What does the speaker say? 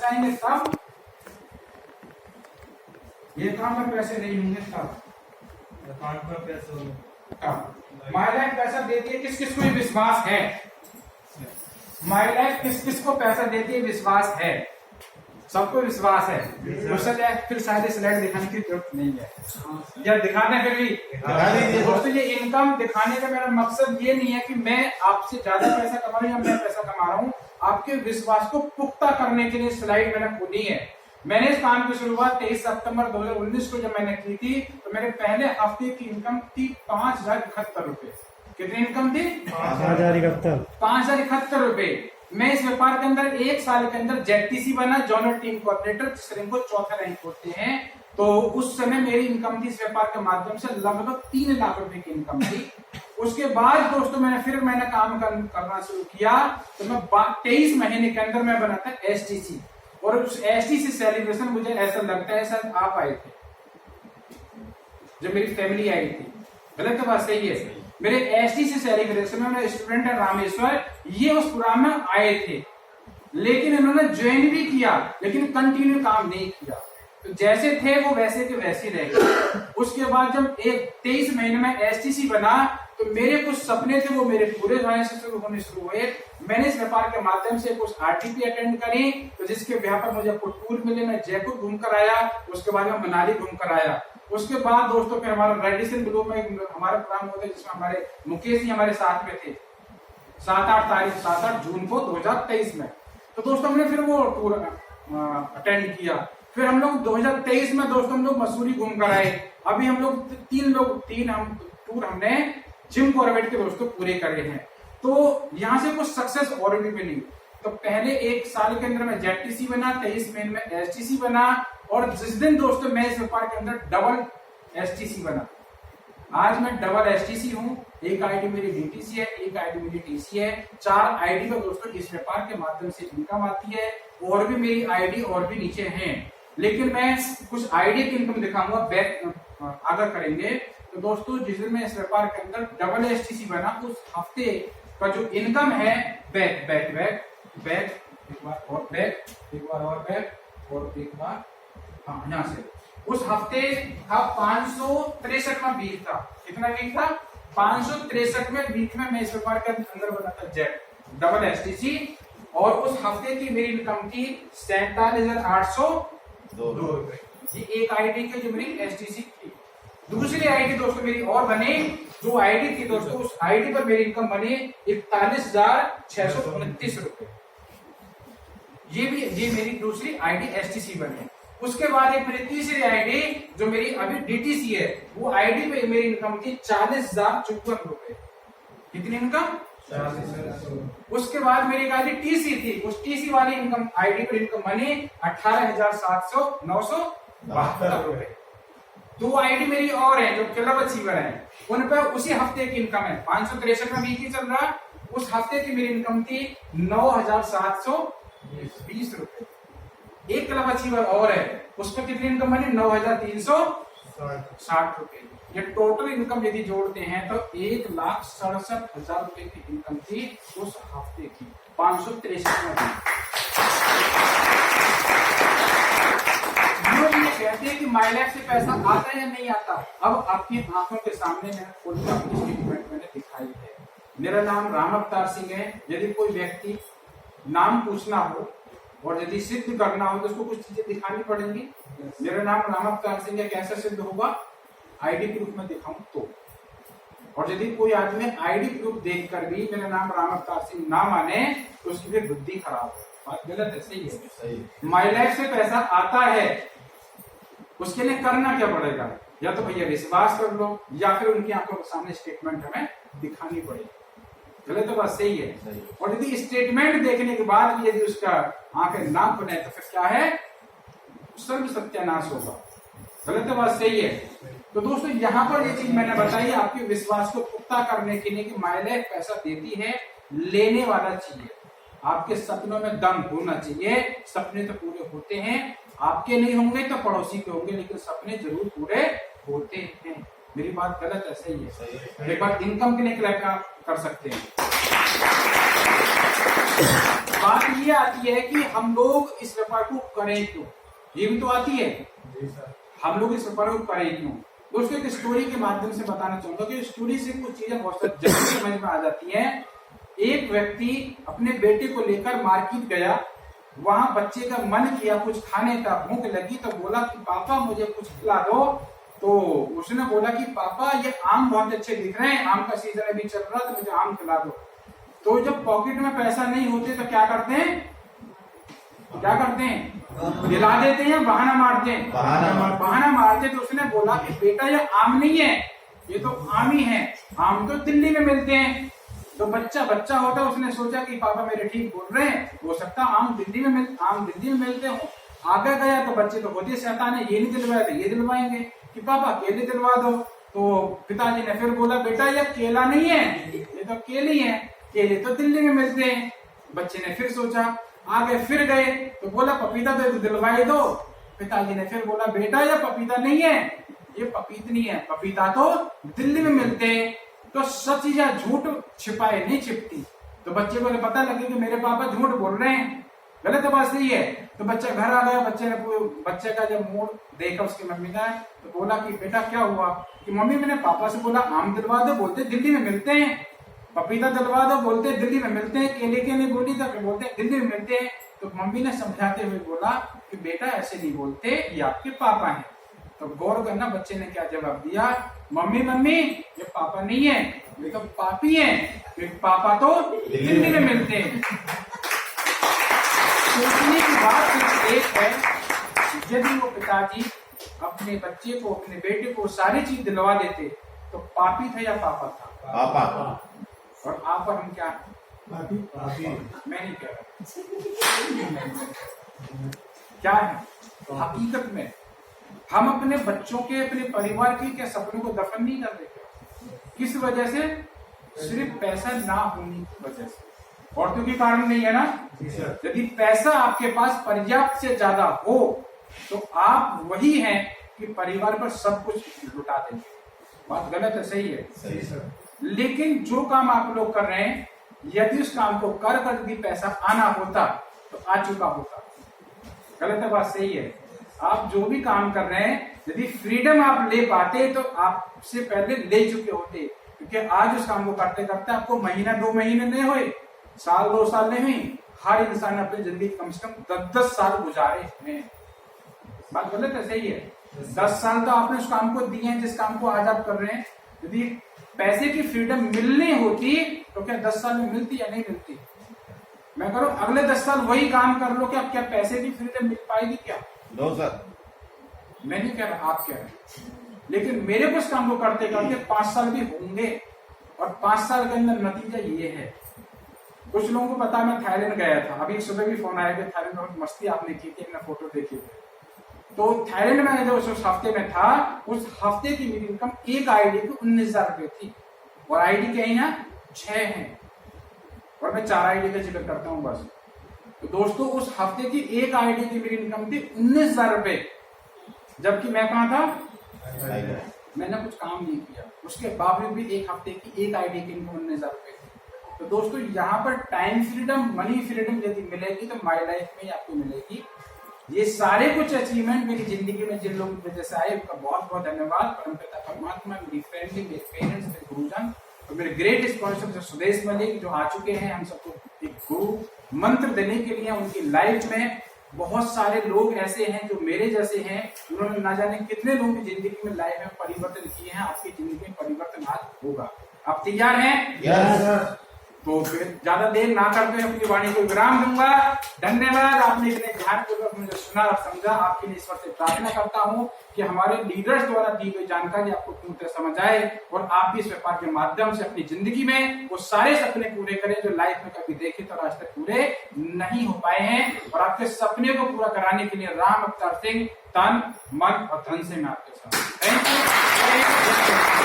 आएंगे तब, ये काम में पैसे नहीं होंगे तब, अकाउंट में पैसे होंगे तब। माई लाइफ पैसा देती है किस किस को, ये विश्वास है। माई लाइफ किस किस को पैसा देती है, विश्वास है, सबको विश्वास है। फिर शायद स्लाइड दिखाने की जरूरत नहीं है, या दिखाने फिर भी दोस्तों ये इनकम दिखाने का मेरा मकसद ये नहीं है कि मैं आपसे ज्यादा पैसा कमा रहा हूँ या मैं पैसा कमा रहा हूँ। आपके विश्वास को पुख्ता करने के लिए स्लाइड मैंने खोली है। मैंने इस काम की शुरुआत 23 सितंबर 2019 को जब मैंने की थी, तो मेरे पहले हफ्ते की इनकम थी 5,071 रुपए। कितनी इनकम थी? 5,071 रुपए। मैं इस व्यापार के अंदर एक साल के अंदर जेडटीसी बना, जोनल टीम कोऑर्डिनेटर, जिस रैंक को चौथा रैंक होते हैं। तो उस समय मेरी इनकम थी इस व्यापार के माध्यम से लगभग 3 लाख रुपए की इनकम थी। उसके बाद दोस्तों मैंने काम करना शुरू किया, तो मैं 23 महीने के अंदर मैं बना था एसटीसी। और उस एसटीसी सेलिब्रेशन मुझे ऐसा लगता है शायद आप आए थे, जब मेरी फैमिली आई थी। गलत बात सही है। मेरे एसटीसी सेलिब्रेशन में मेरे स्टूडेंट है रामेश्वर, ये उस प्रोग्राम में आए थे, लेकिन इन्होंने ज्वाइन भी किया लेकिन कंटिन्यू काम नहीं किया। तो जैसे थे वो वैसे के वैसे रह गए। उसके बाद जब 23 महीने में एसटीसी बना, तो मेरे कुछ सपने थे वो मेरे पूरे होने शुरू हुए। मैंने इस व्यापार के माध्यम से कुछ आरटीपी अटेंड करी, तो जिसके ब्याह पर मुझे कुछ टूर मिले। मैं जयपुर घूम कर आया, उसके बाद मैं मनाली घूम कर आया। उसके बाद दोस्तों फिर हमारा रेडिसन ग्रुप में हमारा प्रोग्राम होता है, जिसमें हमारे मुकेश जी हमारे साथ में थे 7-8 जून को 2023 में। तो दोस्तों हमने फिर वो टूर अटेंड किया। फिर हम लोग 2023 में दोस्तों हम लोग मसूरी घूम कर आए। अभी हम लोग तीन टूर हमने जिम कॉर्बेट के दोस्तों पूरे करे हैं। तो यहाँ से कुछ सक्सेस और भी मिली। तो पहले एक साल के अंदर मैं जेडटीसी बना, 23 महीने में एसटीसी बना, और जिस दिन दोस्तों मैं इस व्यापार के अंदर डबल एसटीसी बना। आज मैं डबल एसटीसी हूँ। एक आईडी मेरी डीटीसी है, एक आईडी मेरी टीसी है। 4 आईडी में दोस्तों इस व्यापार के माध्यम से इनकम आती है। और भी मेरी आईडी और भी नीचे हैं, लेकिन मैं कुछ आईडी की इनकम दिखाऊंगा बैक अगर करेंगे। तो दोस्तों जिस दिन मैं इस व्यापार के अंदर डबल एसटीसी बना, उस हफ्ते का जो इनकम है बैक बैक बैक बैक एक बार और बैक, एक बार और बैक, और एक बार हाँ यहाँ से। उस हफ्ते का 563 वीक था। कितना वीक था? 563 वीक में मैं इस व्यापार के अंदर बना था जेड डबल एसटीसी। और उस हफ्ते की मेरी इनकम थी 47,802 रुपए। ये एक आईडी की जो मेरी एसटीसी थी। दूसरी आईडी दोस्तों मेरी और बनी, जो आईडी थी दोस्तों उस आईडी पर मेरी इनकम बनी 41,629 रुपए। ये मेरी दूसरी आईडी एसटीसी बनी। उसके बाद एक मेरी तीसरी आईडी जो मेरी अभी डीटीसी है, वो आईडी पे मेरी इनकम थी 40,054 रुपए। कितनी इनकम? 40,000। उसके बाद मेरी एक आईडी टीसी थी, उस टीसी वाली इनकम आईडी पर इनकम बनी 18,972 रुपए। 2 आईडी मेरी और है जो क्लब अचीवर है, उन पर उसी हफ्ते की इनकम है 563 में वीक ही चल रहा। उस हफ्ते की मेरी इनकम थी 9,720 रुपए। एक क्लब अचीवर और है, उस पर कितनी इनकम बनी? 9,360 रुपए। ये टोटल इनकम यदि जोड़ते हैं तो 1,67,000 रुपए की इनकम थी उस हफ्ते की 563 में। ये कहते हैं कि माई लाइफ से पैसा आता है या नहीं आता। अब आपकी आंखों के सामने अपनी स्टेटमेंट मैंने दिखाई है। मेरा नाम राम अवतार सिंह है। यदि कोई व्यक्ति नाम पूछना हो और यदि सिद्ध करना हो तो उसको कुछ चीजें दिखानी पड़ेंगी। मेरा नाम राम अवतार सिंह है, कैसे सिद्ध होगा? आईडी प्रूफ में दिखाऊं तो। और यदि कोई आदमी आईडी प्रूफ देखकर भी मेरा नाम राम अवतार सिंह ना माने तो उसकी फिर बुद्धि खराब है। बात गलत है? सही है? सही। माई लाइफ से पैसा आता है, उसके लिए करना क्या पड़ेगा? या तो भैया विश्वास कर लो, या फिर उनकी आंखों के सामने स्टेटमेंट हमें दिखानी पड़ेगी। गलत तो बात सही है। और यदि स्टेटमेंट देखने के बाद भी यदि उसका आंखें ना खुले तो फिर क्या है? सर्व सत्यानाश होगा। गलत तो बात सही है। तो दोस्तों यहाँ पर ये चीज मैंने बताई आपके विश्वास को पुख्ता करने के लिए कि माई लाइफ पैसा देती है, लेने वाला चाहिए। आपके सपनों में दम होना चाहिए। सपने तो पूरे होते हैं, आपके नहीं होंगे तो पड़ोसी के होंगे, लेकिन सपने जरूर पूरे होते हैं। मेरी बात गलत है? सही है। एक बार इनकम के लिए क्या कर सकते हैं? बात ये आती है कि हम लोग इस व्यापार को करें क्यों, ये भी तो आती है, जी सर। हम लोग इस व्यापार को करें क्यों। दोस्तों एक स्टोरी के माध्यम से बताना चाहूंगा कि स्टोरी से कुछ चीजें बहुत जल्दी समझ में आ जाती है। एक व्यक्ति अपने बेटे को लेकर मार्केट गया, वहां बच्चे का मन किया कुछ खाने का, भूख लगी तो बोला कि पापा मुझे कुछ खिला दो। तो उसने बोला कि पापा ये आम बहुत अच्छे दिख रहे हैं, आम का सीजन अभी चल रहा है, तो मुझे आम खिला दो। तो जब पॉकेट में पैसा नहीं होते तो क्या करते हैं, क्या करते हैं, दिला देते हैं, बहाना मारते हैं, बहाना मारते। तो उसने बोला कि बेटा ये आम नहीं है, ये तो आम ही है, आम तो दिल्ली में मिलते हैं। तो बच्चा होता, उसने सोचा कि पापा मेरे ठीक बोल रहे हैं, हो सकता आम दिल्ली में मिलते हो। आगे गया तो बच्चे तो होते शैतान है, ये नहीं दिलवाए तो ये दिलवाएंगे कि पापा केले दिलवा दो। तो पिताजी ने फिर बोला बेटा ये केला नहीं है, ये तो केले है, केले तो दिल्ली में मिलते हैं। बच्चे ने फिर सोचा, आगे फिर गए तो बोला पपीता तो दिलवाई दो। पिताजी ने फिर बोला बेटा ये पपीता नहीं है, ये पपीतनी है, पपीता तो दिल्ली में मिलते हैं। तो सच या झूठ छिपाए नहीं छिपती। तो बच्चे को पता लगे कि मेरे पापा झूठ बोल रहे हैं, गलत बात सही है। तो बच्चा घर आ गया, बच्चे का जब मूड देखा उसकी मम्मी का, तो बोला कि बेटा क्या हुआ, कि मम्मी मैंने पापा से बोला आम दिलवा दो, बोलते दिल्ली में मिलते हैं, पपीता दिलवा दो, बोलते दिल्ली में मिलते हैं, केले के नहीं बोली तो बोलते दिल्ली में मिलते हैं। तो मम्मी ने समझाते हुए बोला कि बेटा ऐसे नहीं बोलते, ये आपके पापा हैं। तो गौर करना बच्चे ने क्या जवाब दिया, मम्मी ये पापा नहीं है, ये तो पापी है, पापा तो दिल्ली में मिलते हैं। सोचने की बात सिर्फ एक है, यदि वो पिताजी अपने बच्चे को, अपने बेटे को सारी चीज दिलवा देते तो पापी था या पापा था, पापा। और आप पर हम क्या, पापी। मैं नहीं कह रहा क्या है हकीकत में, हम अपने बच्चों के, अपने परिवार के क्या सपनों को दफन नहीं कर देते, किस वजह से, सिर्फ पैसा ना होने की वजह से, और तो कोई कारण नहीं है ना। यदि पैसा आपके पास पर्याप्त से ज्यादा हो तो आप वही हैं कि परिवार पर सब कुछ लुटा देंगे। बात गलत है, सही है, सही सर। लेकिन जो काम आप लोग कर रहे हैं, यदि उस काम को कर यदि पैसा आना होता तो आ चुका होता। गलत है, बात सही है। आप जो भी काम कर रहे हैं, यदि फ्रीडम आप ले पाते तो आपसे पहले ले चुके होते, क्योंकि आज उस काम को करते करते आपको महीना 2 महीने नहीं हुए, साल 2 साल नहीं हुई, हर इंसान ने अपनी जिंदगी कम से कम 10-10 साल गुजारे हैं। बात गलत है, सही है। 10 साल तो आपने उस काम को दिए हैं जिस काम को आज आप कर रहे हैं। यदि पैसे की फ्रीडम मिलनी होती तो क्या 10 साल में मिलती या नहीं मिलती। मैं करूं अगले 10 साल वही काम कर लो, क्या पैसे की फ्रीडम मिल पाएगी क्या? No sir. मैं नहीं कह रहा, आप कह रहे हैं। लेकिन मेरे को इस काम को करते करते 5 साल भी होंगे, और 5 साल के अंदर नतीजा ये है। कुछ लोगों को पता, मैं थाईलैंड गया था, अभी सुबह भी फोन आया कि थाईलैंड में मस्ती आपने की थी, मैंने फोटो देखी थी। तो थाईलैंड में जो उस हफ्ते में था, उस हफ्ते की मेरी इनकम एक आईडी की 19,000 रुपए थी, और आईडी के यहाँ 6 हैं, और मैं 4 आईडी का जिक्र करता हूँ बस। तो दोस्तों उस हफ्ते की एक आईडी की मेरी इनकम थी 19,000 रुपए, जबकि मैं कहा था, मैंने कुछ काम नहीं किया, उसके बावजूद भी एक हफ्ते की एक आईडी की इनकम 19,000 रुपए थी। तो दोस्तों यहाँ पर टाइम फ्रीडम, मनी फ्रीडम यदि मिलेगी तो माई लाइफ में आपको मिलेगी। ये सारे कुछ अचीवमेंट मेरी जिंदगी में जिन लोगों की वजह से आए, उनका बहुत बहुत धन्यवाद। परमपिता परमात्मा, मेरी फैमिली, मेरे पेरेंट्स, मेरे गुरुजन और मेरे ग्रेट स्पॉन्सर सुदेश मलिक जो आ चुके हैं हम सबको एक गुरु मंत्र देने के लिए। उनकी लाइफ में बहुत सारे लोग ऐसे हैं जो मेरे जैसे हैं, उन्होंने ना जाने कितने लोगों की जिंदगी में लाइफ में परिवर्तन किए हैं। आपकी जिंदगी में परिवर्तन आज होगा, आप तैयार हैं? यस। तो फिर ज्यादा देर ना करते अपनी वाणी को विराम दूंगा। धन्यवाद, आपने इतने ध्यानपूर्वक मुझे सुना और समझा। आपके लिए ईश्वर से प्रार्थना करता हूं कि हमारे लीडर्स द्वारा दी गई जानकारी आपको पूरी तरह समझ आए, और आप भी इस व्यापार के माध्यम से अपनी जिंदगी में वो सारे सपने पूरे करें जो लाइफ में कभी देखे तो आज तक पूरे नहीं हो पाए हैं। और आपके सपने को पूरा कराने के लिए राम अवतार सिंह तन मन और धन से मैं आपके साथ। Thank you.